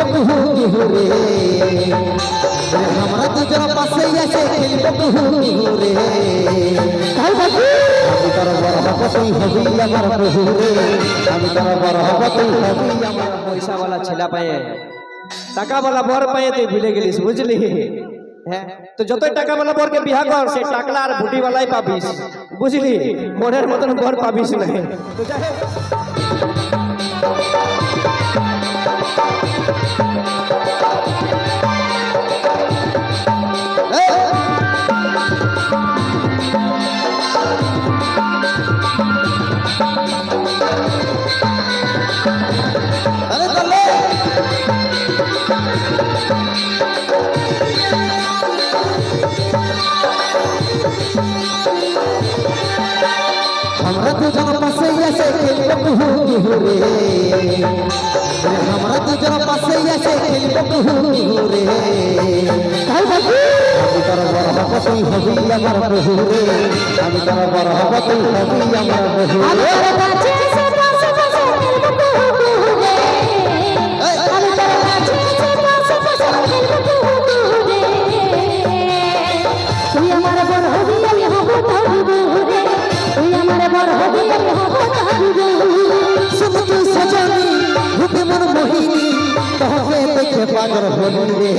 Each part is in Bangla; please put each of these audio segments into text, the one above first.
কুহু কুহু রে আমরা দুজন পাশে এসে খেলবো কুহু কুহু রে আমি তোর বড় হব তুই হবি আমার বহু রে আমি তোর বড় হব তুই হবি আমার পয়সাওয়ালা ছেলা পায়ে টাকাওয়ালা বর পায়ে তুই ভুলে গেলিস বুঝলি হ্যাঁ তো যতই টাকাওয়ালা বরকে বিয়া কর সে টাকলা আর বুটিওয়ালাই পাবিস বুঝলি মনের মতন বর পাবিস না তো যাই হোক हमरा দুজন পাশে এসে খেলবো কুহু কুহু রে আমরা দুজন পাশে এসে খেলবো কুহু কুহু রে আমি তোর বড় হব তুই হবি আমার বহু রে আমি তোর বড় হব তুই হবি আমার বহু রে মন মোহিনী তোকে দেখে পাগল হলি রে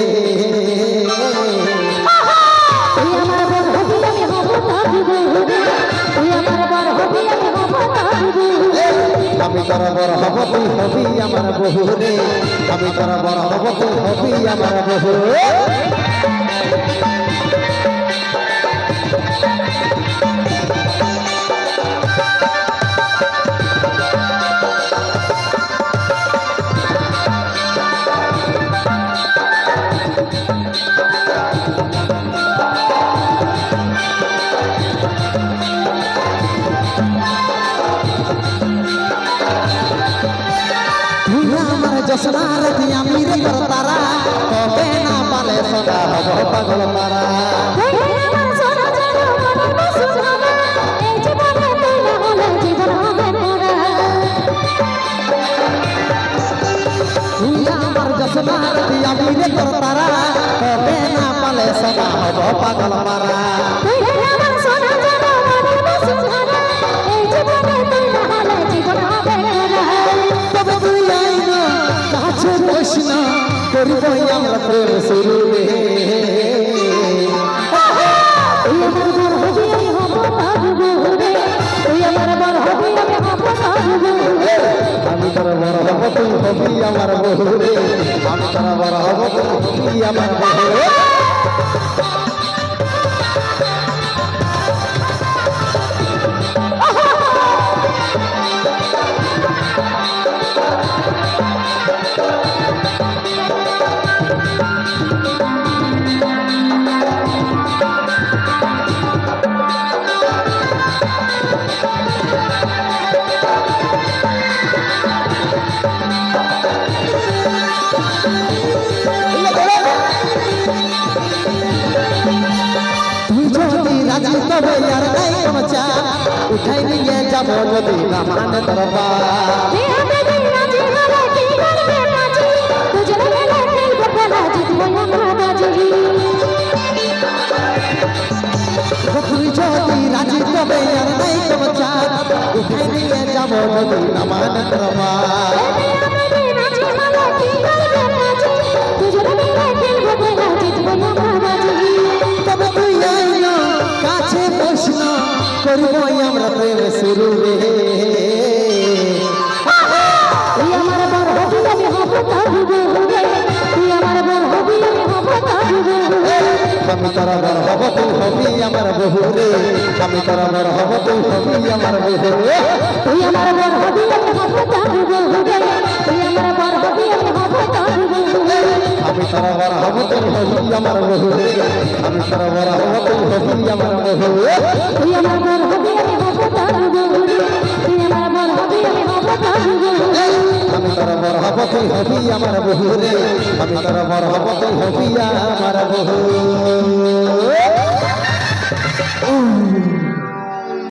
আমি তোর বড় হব তুই হবি আমার বহু রে আমি তোর বড় হব তুই হবি আমার বহু জসনার দিয়া মিরে তোর তারা তবে না পালে সদা হব পাগল তারা আমার জসনার দিয়া মিরে তোর তারা তবে না পালে সদা হব পাগল তারা কৃষ্ণ করিব আমরা প্রেম শুরু রে আমি তোর বড় হব তুই হবি আমার বহু রে আমি তোর বড় হব তুই হবি আমার বহু রে তবে আর নাই কোনো চাপ উঠাই নিয়ে যাবো যদি না মানে তোর তুই যদি রাজি তবে আর নাই কোনো চাপ উঠাই নিয়ে যাবো যদি না মানে তোর তবে তুই কাছে প্রশ্ন করব আমরা প্রেম শুরু রে তুই আমার বড় হবি আমি হব আমি তোর বড় হব তুই হবি আমার বহু রে আমি তোর বড় হব তুই হবি আমার বহু রে তুই আমার বড় হবি আমি হব তুই আমার বড় হবি আমি হব আমি তোর বড় হব তুই হবি আমার বহু রে আমি তোর বড় হব তুই হবি আমার বহু রে তুই আমার বড় হবি আমি হব তুই আমার বড় হবি আমি হব আমি তোর বড় হব তুই হবি আমার বহু রে আমি তোর বড় হব তুই হবি আমার বহু